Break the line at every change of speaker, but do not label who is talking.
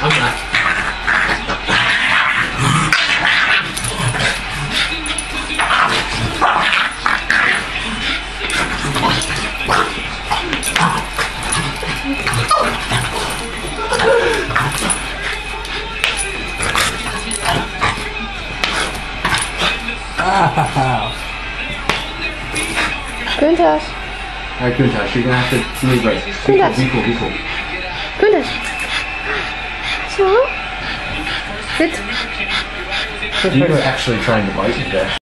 I'm back.
Güntash.
Alright, Kuntash, you're gonna have to move right.
Kuntash.
Be cool, be cool.
Güntash. So? Sit.
You were actually trying to bite me there.